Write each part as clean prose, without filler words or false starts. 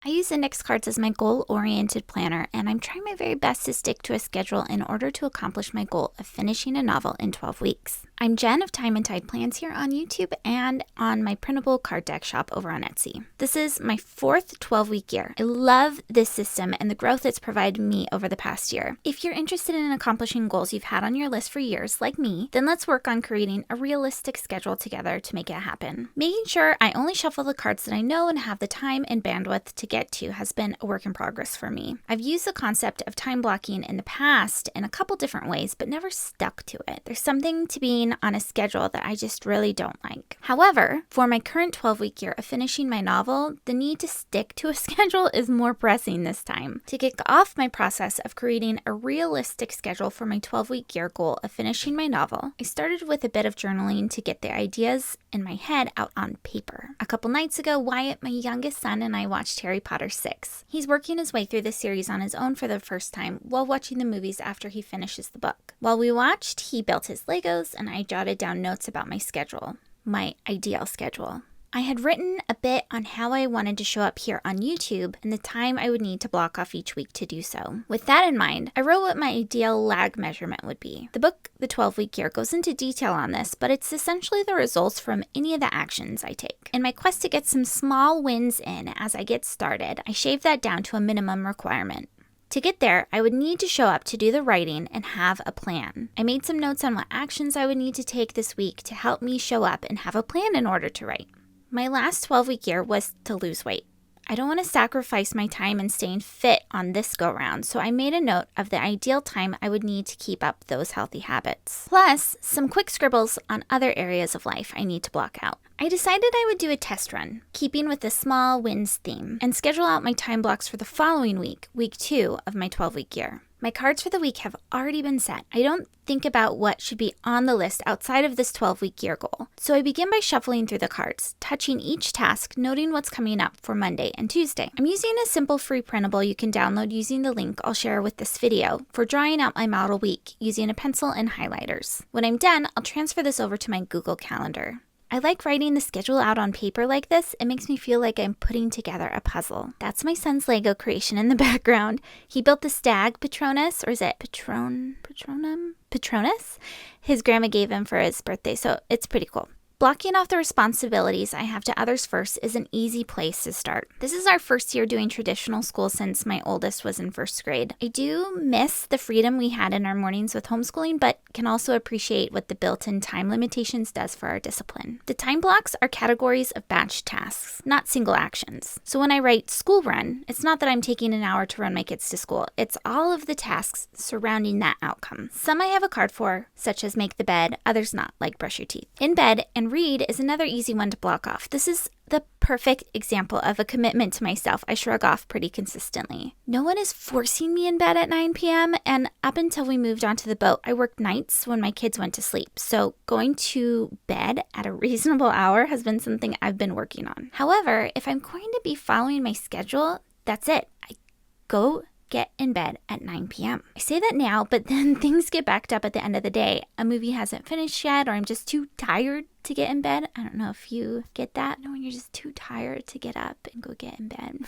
I use index cards as my goal-oriented planner, and I'm trying my very best to stick to a schedule in order to accomplish my goal of finishing a novel in 12 weeks. I'm Jen of Time and Tide Plans here on YouTube and on my printable card deck shop over on Etsy. This is my fourth 12-week year. I love this system and the growth it's provided me over the past year. If you're interested in accomplishing goals you've had on your list for years, like me, then let's work on creating a realistic schedule together to make it happen. Making sure I only shuffle the cards that I know and have the time and bandwidth to get to has been a work in progress for me. I've used the concept of time blocking in the past in a couple different ways, but never stuck to it. There's something to being on a schedule that I just really don't like. However, for my current 12-week year of finishing my novel, the need to stick to a schedule is more pressing this time. To kick off my process of creating a realistic schedule for my 12-week year goal of finishing my novel, I started with a bit of journaling to get the ideas in my head out on paper. A couple nights ago, Wyatt, my youngest son, and I watched Harry Potter 6. He's working his way through the series on his own for the first time while watching the movies after he finishes the book. While we watched, he built his Legos and I jotted down notes about my schedule, my ideal schedule. I had written a bit on how I wanted to show up here on YouTube and the time I would need to block off each week to do so. With that in mind, I wrote what my ideal lag measurement would be. The book, The 12-Week Year, goes into detail on this, but it's essentially the results from any of the actions I take. In my quest to get some small wins in as I get started, I shaved that down to a minimum requirement. To get there, I would need to show up to do the writing and have a plan. I made some notes on what actions I would need to take this week to help me show up and have a plan in order to write. My last 12-week year was to lose weight. I don't want to sacrifice my time in staying fit on this go-round, so I made a note of the ideal time I would need to keep up those healthy habits. Plus, some quick scribbles on other areas of life I need to block out. I decided I would do a test run, keeping with the small wins theme, and schedule out my time blocks for the following week, week 2 of my 12-week year. My cards for the week have already been set. I don't think about what should be on the list outside of this 12-week year goal. So I begin by shuffling through the cards, touching each task, noting what's coming up for Monday and Tuesday. I'm using a simple free printable you can download using the link I'll share with this video for drawing out my model week using a pencil and highlighters. When I'm done, I'll transfer this over to my Google Calendar. I like writing the schedule out on paper like this. It makes me feel like I'm putting together a puzzle. That's my son's Lego creation in the background. He built the stag Patronus, or is it Patronus? His grandma gave him for his birthday, so it's pretty cool. Blocking off the responsibilities I have to others first is an easy place to start. This is our first year doing traditional school since my oldest was in first grade. I do miss the freedom we had in our mornings with homeschooling, but can also appreciate what the built-in time limitations does for our discipline. The time blocks are categories of batch tasks, not single actions. So when I write school run, it's not that I'm taking an hour to run my kids to school. It's all of the tasks surrounding that outcome. Some I have a card for, such as make the bed, others not, like brush your teeth. In bed and read is another easy one to block off. This is the perfect example of a commitment to myself I shrug off pretty consistently. No one is forcing me in bed at 9 p.m. and up until we moved onto the boat, I worked nights when my kids went to sleep. So going to bed at a reasonable hour has been something I've been working on. However, if I'm going to be following my schedule, that's it. I go get in bed at 9 p.m. I say that now, but then things get backed up at the end of the day. A movie hasn't finished yet, or I'm just too tired to get in bed. I don't know if you get that, when you're just too tired to get up and go get in bed.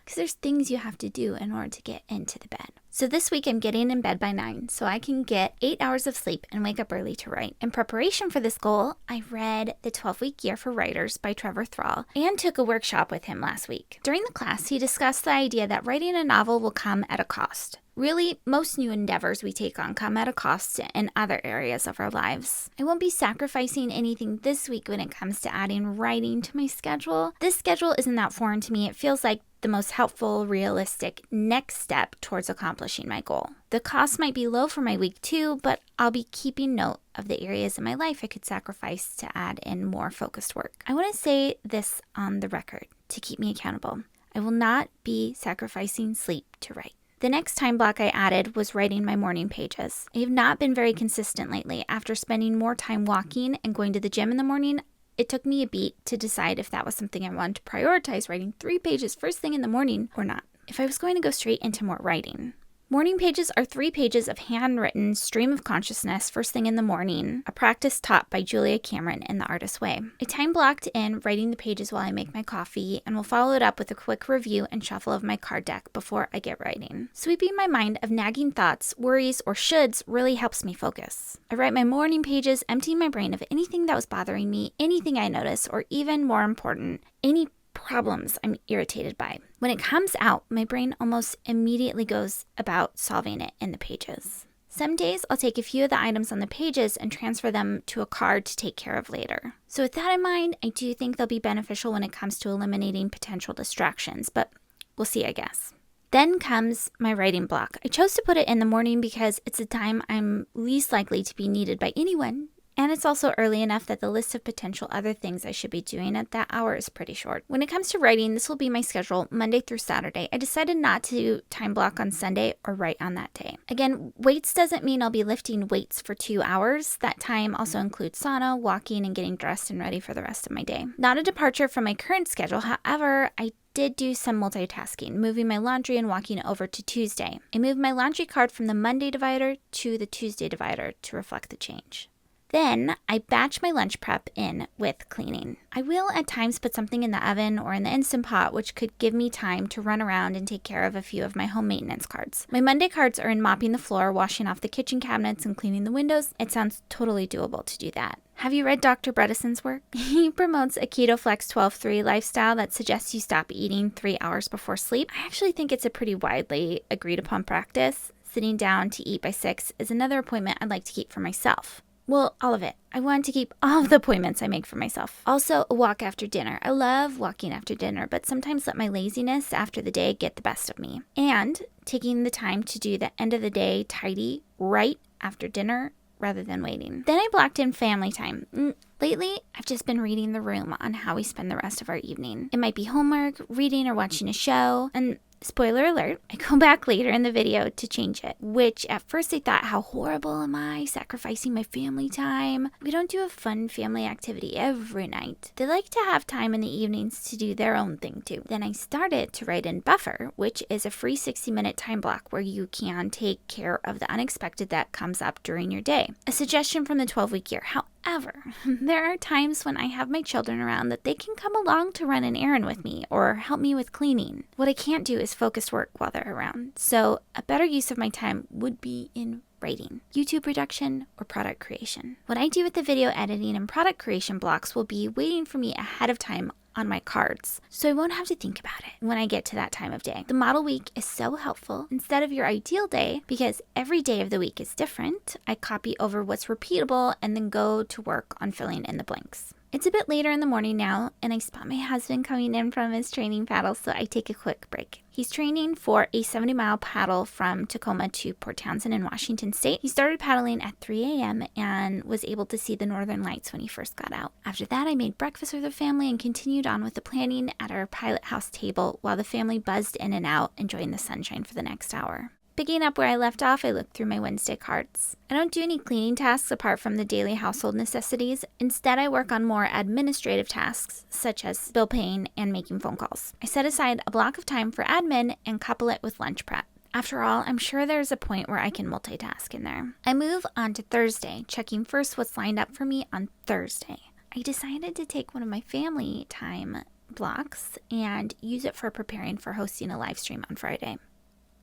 Because there's things you have to do in order to get into the bed. So this week I'm getting in bed by 9 so I can get 8 hours of sleep and wake up early to write. In preparation for this goal, I read The 12-Week Year for Writers by Trevor Thrall and took a workshop with him last week. During the class, he discussed the idea that writing a novel will come at a cost. Really, most new endeavors we take on come at a cost in other areas of our lives. I won't be sacrificing anything this week when it comes to adding writing to my schedule. This schedule isn't that foreign to me. It feels like the most helpful, realistic next step towards accomplishing my goal. The cost might be low for my week 2, but I'll be keeping note of the areas in my life I could sacrifice to add in more focused work. I want to say this on the record to keep me accountable. I will not be sacrificing sleep to write. The next time block I added was writing my morning pages. I have not been very consistent lately. After spending more time walking and going to the gym in the morning, it took me a beat to decide if that was something I wanted to prioritize, writing 3 pages first thing in the morning or not. If I was going to go straight into more writing, Morning pages are 3 pages of handwritten stream of consciousness first thing in the morning, a practice taught by Julia Cameron in The Artist's Way. I time blocked in writing the pages while I make my coffee, and will follow it up with a quick review and shuffle of my card deck before I get writing. Sweeping my mind of nagging thoughts, worries, or shoulds really helps me focus. I write my morning pages, emptying my brain of anything that was bothering me, anything I noticed, or even more important, any problems I'm irritated by. When it comes out, my brain almost immediately goes about solving it in the pages. Some days I'll take a few of the items on the pages and transfer them to a card to take care of later. So with that in mind, I do think they'll be beneficial when it comes to eliminating potential distractions, but we'll see, I guess. Then comes my writing block. I chose to put it in the morning because it's the time I'm least likely to be needed by anyone. And it's also early enough that the list of potential other things I should be doing at that hour is pretty short. When it comes to writing, this will be my schedule Monday through Saturday. I decided not to time block on Sunday or write on that day. Again, weights doesn't mean I'll be lifting weights for 2 hours. That time also includes sauna, walking, and getting dressed and ready for the rest of my day. Not a departure from my current schedule. However, I did do some multitasking, moving my laundry and walking over to Tuesday. I moved my laundry card from the Monday divider to the Tuesday divider to reflect the change. Then I batch my lunch prep in with cleaning. I will at times put something in the oven or in the Instant Pot, which could give me time to run around and take care of a few of my home maintenance cards. My Monday cards are in mopping the floor, washing off the kitchen cabinets, and cleaning the windows. It sounds totally doable to do that. Have you read Dr. Bredesen's work? He promotes a Keto Flex 12-3 lifestyle that suggests you stop eating 3 hours before sleep. I actually think it's a pretty widely agreed upon practice. Sitting down to eat by 6 is another appointment I'd like to keep for myself. Well, all of it. I want to keep all of the appointments I make for myself. Also, a walk after dinner. I love walking after dinner, but sometimes let my laziness after the day get the best of me. And taking the time to do the end of the day tidy right after dinner rather than waiting. Then I blocked in family time. Lately, I've just been reading the room on how we spend the rest of our evening. It might be homework, reading, or watching a show, and spoiler alert, I go back later in the video to change it, which at first I thought, how horrible am I sacrificing my family time? We don't do a fun family activity every night. They like to have time in the evenings to do their own thing too. Then I started to write in Buffer, which is a free 60-minute time block where you can take care of the unexpected that comes up during your day. A suggestion from the 12-week year. However, there are times when I have my children around that they can come along to run an errand with me or help me with cleaning. What I can't do is focused work while they're around. So a better use of my time would be in writing, YouTube production, or product creation. What I do with the video editing and product creation blocks will be waiting for me ahead of time on my cards, so I won't have to think about it when I get to that time of day. The model week is so helpful. Instead of your ideal day, because every day of the week is different, I copy over what's repeatable and then go to work on filling in the blanks. It's a bit later in the morning now, and I spot my husband coming in from his training paddle, so I take a quick break. He's training for a 70-mile paddle from Tacoma to Port Townsend in Washington State. He started paddling at 3 a.m. and was able to see the northern lights when he first got out. After that, I made breakfast for the family and continued on with the planning at our pilot house table while the family buzzed in and out, enjoying the sunshine for the next hour. Picking up where I left off, I looked through my Wednesday cards. I don't do any cleaning tasks apart from the daily household necessities. Instead, I work on more administrative tasks, such as bill paying and making phone calls. I set aside a block of time for admin and couple it with lunch prep. After all, I'm sure there's a point where I can multitask in there. I move on to Thursday, checking first what's lined up for me on Thursday. I decided to take one of my family time blocks and use it for preparing for hosting a live stream on Friday.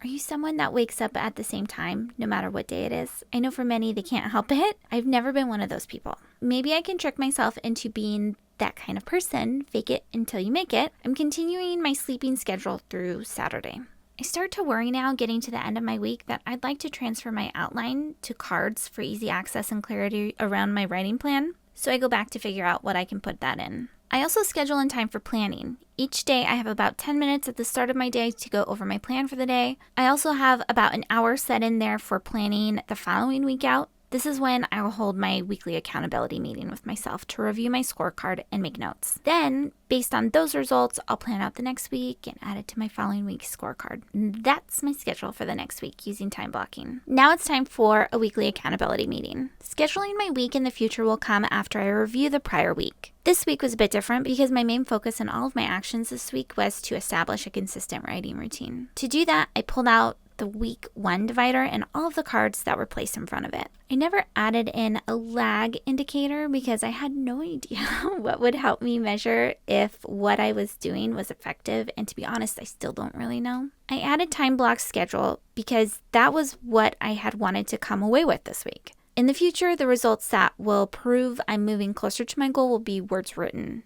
Are you someone that wakes up at the same time, no matter what day it is? I know for many they can't help it. I've never been one of those people. Maybe I can trick myself into being that kind of person, fake it until you make it. I'm continuing my sleeping schedule through Saturday. I start to worry now, getting to the end of my week, that I'd like to transfer my outline to cards for easy access and clarity around my writing plan. So I go back to figure out what I can put that in. I also schedule in time for planning. Each day I have about 10 minutes at the start of my day to go over my plan for the day. I also have about an hour set in there for planning the following week out. This is when I will hold my weekly accountability meeting with myself to review my scorecard and make notes. Then, based on those results, I'll plan out the next week and add it to my following week's scorecard. That's my schedule for the next week using time blocking. Now it's time for a weekly accountability meeting. Scheduling my week in the future will come after I review the prior week. This week was a bit different because my main focus in all of my actions this week was to establish a consistent writing routine. To do that, I pulled out the week 1 divider and all of the cards that were placed in front of it. I never added in a lag indicator because I had no idea what would help me measure if what I was doing was effective, and to be honest, I still don't really know. I added time block schedule because that was what I had wanted to come away with this week. In the future, the results that will prove I'm moving closer to my goal will be words written.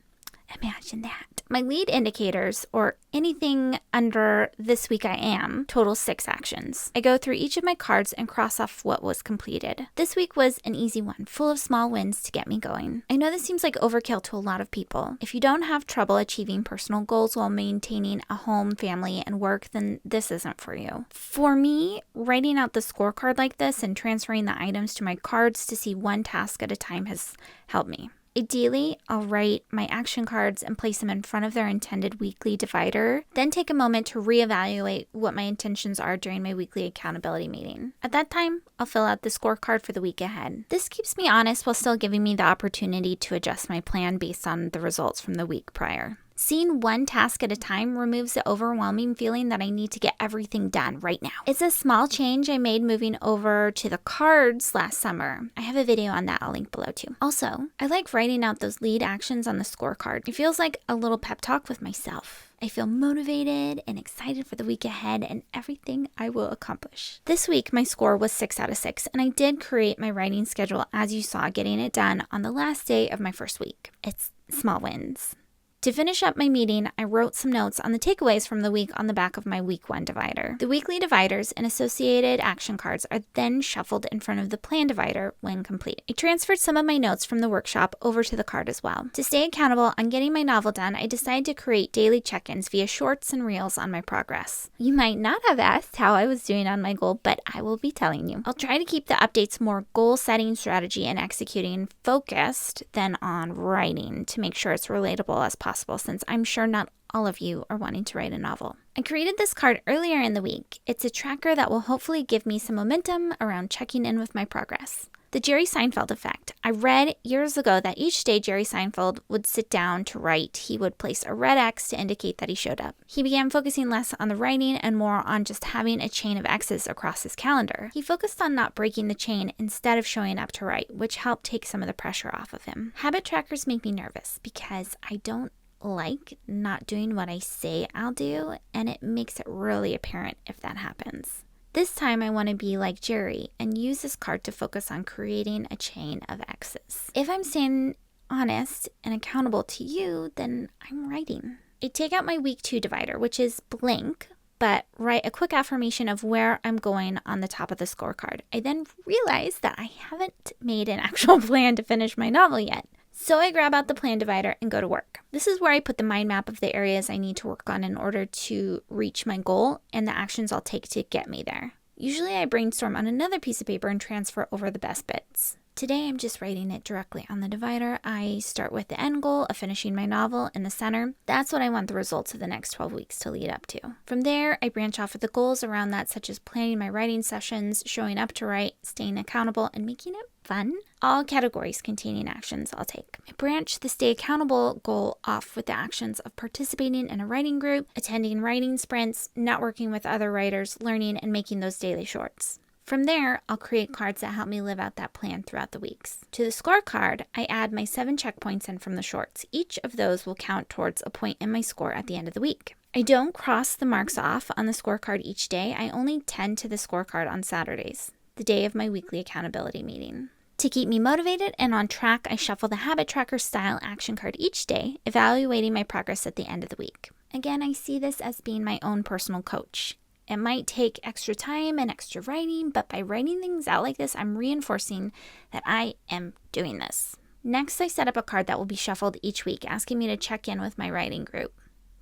Imagine that. My lead indicators, or anything under this week I am, total 6 actions. I go through each of my cards and cross off what was completed. This week was an easy one, full of small wins to get me going. I know this seems like overkill to a lot of people. If you don't have trouble achieving personal goals while maintaining a home, family, and work, then this isn't for you. For me, writing out the scorecard like this and transferring the items to my cards to see one task at a time has helped me. Ideally, I'll write my action cards and place them in front of their intended weekly divider, then take a moment to reevaluate what my intentions are during my weekly accountability meeting. At that time, I'll fill out the scorecard for the week ahead. This keeps me honest while still giving me the opportunity to adjust my plan based on the results from the week prior. Seeing one task at a time removes the overwhelming feeling that I need to get everything done right now. It's a small change I made moving over to the cards last summer. I have a video on that I'll link below too. Also, I like writing out those lead actions on the scorecard. It feels like a little pep talk with myself. I feel motivated and excited for the week ahead and everything I will accomplish. This week, my score was 6 out of 6, and I did create my writing schedule as you saw, getting it done on the last day of my first week. It's small wins. To finish up my meeting, I wrote some notes on the takeaways from the week on the back of my week 1 divider. The weekly dividers and associated action cards are then shuffled in front of the plan divider when complete. I transferred some of my notes from the workshop over to the card as well. To stay accountable on getting my novel done, I decided to create daily check-ins via shorts and reels on my progress. You might not have asked how I was doing on my goal, but I will be telling you. I'll try to keep the updates more goal-setting, strategy, and executing focused than on writing to make sure it's relatable as possible, since I'm sure not all of you are wanting to write a novel. I created this card earlier in the week. It's a tracker that will hopefully give me some momentum around checking in with my progress. The Jerry Seinfeld effect. I read years ago that each day Jerry Seinfeld would sit down to write, he would place a red X to indicate that he showed up. He began focusing less on the writing and more on just having a chain of X's across his calendar. He focused on not breaking the chain instead of showing up to write, which helped take some of the pressure off of him. Habit trackers make me nervous because I don't like not doing what I say I'll do, and it makes it really apparent if that happens. This time I want to be like Jerry and use this card to focus on creating a chain of X's. If I'm staying honest and accountable to you, then I'm writing. I take out my week 2 divider, which is blank, but write a quick affirmation of where I'm going on the top of the scorecard. I then realize that I haven't made an actual plan to finish my novel yet. So I grab out the plan divider and go to work. This is where I put the mind map of the areas I need to work on in order to reach my goal and the actions I'll take to get me there. Usually I brainstorm on another piece of paper and transfer over the best bits. Today I'm just writing it directly on the divider. I start with the end goal of finishing my novel in the center. That's what I want the results of the next 12 weeks to lead up to. From there, I branch off with the goals around that, such as planning my writing sessions, showing up to write, staying accountable, and making it fun. All categories containing actions I'll take. I branch the stay accountable goal off with the actions of participating in a writing group, attending writing sprints, networking with other writers, learning, and making those daily shorts. From there, I'll create cards that help me live out that plan throughout the weeks. To the scorecard, I add my 7 checkpoints in from the shorts. Each of those will count towards a point in my score at the end of the week. I don't cross the marks off on the scorecard each day. I only tend to the scorecard on Saturdays, the day of my weekly accountability meeting. To keep me motivated and on track, I shuffle the habit tracker style action card each day, evaluating my progress at the end of the week. Again, I see this as being my own personal coach. It might take extra time and extra writing, but by writing things out like this, I'm reinforcing that I am doing this. Next, I set up a card that will be shuffled each week, asking me to check in with my writing group.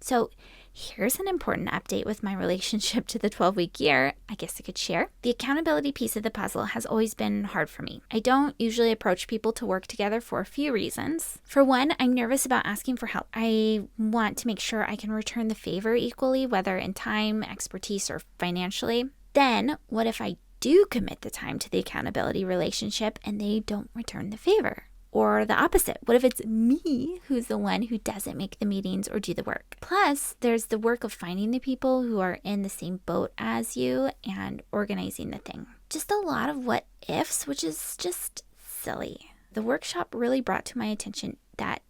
So here's an important update with my relationship to the 12-week year, I guess I could share. The accountability piece of the puzzle has always been hard for me. I don't usually approach people to work together for a few reasons. For one, I'm nervous about asking for help. I want to make sure I can return the favor equally, whether in time, expertise, or financially. Then, what if I do commit the time to the accountability relationship and they don't return the favor? Or the opposite. What if it's me who's the one who doesn't make the meetings or do the work? Plus, there's the work of finding the people who are in the same boat as you and organizing the thing. Just a lot of what ifs, which is just silly. The workshop really brought to my attention that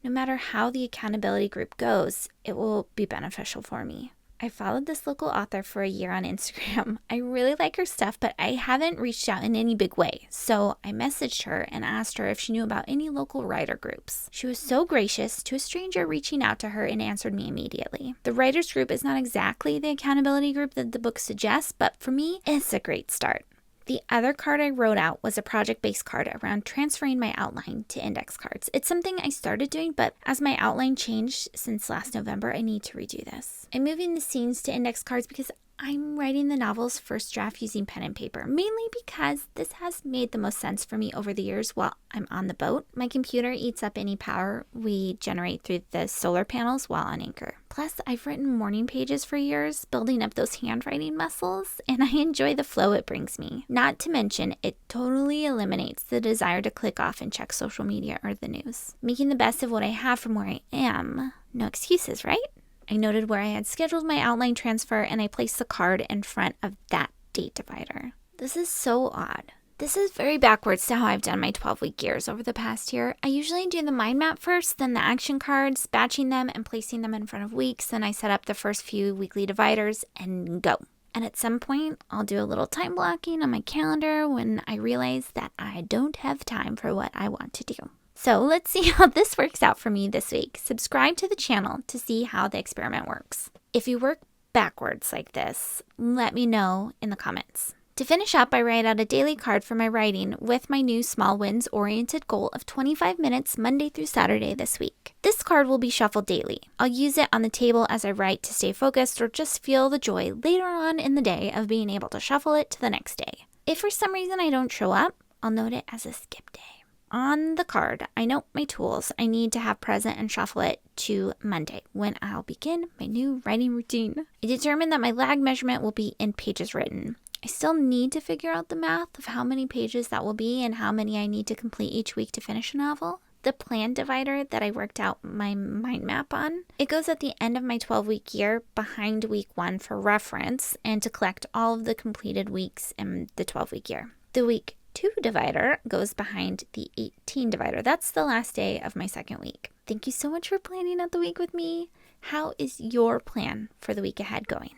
no matter how the accountability group goes, it will be beneficial for me. I followed this local author for a year on Instagram. I really like her stuff, but I haven't reached out in any big way. So I messaged her and asked her if she knew about any local writer groups. She was so gracious to a stranger reaching out to her and answered me immediately. The writers group is not exactly the accountability group that the book suggests, but for me, it's a great start. The other card I wrote out was a project-based card around transferring my outline to index cards. It's something I started doing, but as my outline changed since last November, I need to redo this. I'm moving the scenes to index cards because I'm writing the novel's first draft using pen and paper, mainly because this has made the most sense for me over the years while I'm on the boat. My computer eats up any power we generate through the solar panels while on anchor. Plus, I've written morning pages for years, building up those handwriting muscles, and I enjoy the flow it brings me. Not to mention, it totally eliminates the desire to click off and check social media or the news. Making the best of what I have from where I am. No excuses, right? I noted where I had scheduled my outline transfer and I placed the card in front of that date divider. This is so odd. This is very backwards to how I've done my 12-week years over the past year. I usually do the mind map first, then the action cards, batching them and placing them in front of weeks. Then I set up the first few weekly dividers and go. And at some point, I'll do a little time blocking on my calendar when I realize that I don't have time for what I want to do. So let's see how this works out for me this week. Subscribe to the channel to see how the experiment works. If you work backwards like this, let me know in the comments. To finish up, I write out a daily card for my writing with my new small wins oriented goal of 25 minutes Monday through Saturday this week. This card will be shuffled daily. I'll use it on the table as I write to stay focused or just feel the joy later on in the day of being able to shuffle it to the next day. If for some reason I don't show up, I'll note it as a skip day. On the card, I note my tools I need to have present and shuffle it to Monday, when I'll begin my new writing routine. I determined that my lag measurement will be in pages written. I still need to figure out the math of how many pages that will be and how many I need to complete each week to finish a novel. The plan divider that I worked out my mind map on, it goes at the end of my 12-week year behind week 1 for reference and to collect all of the completed weeks in the 12-week year. The week 2 divider goes behind the 18 divider. That's the last day of my second week. Thank you so much for planning out the week with me. How is your plan for the week ahead going?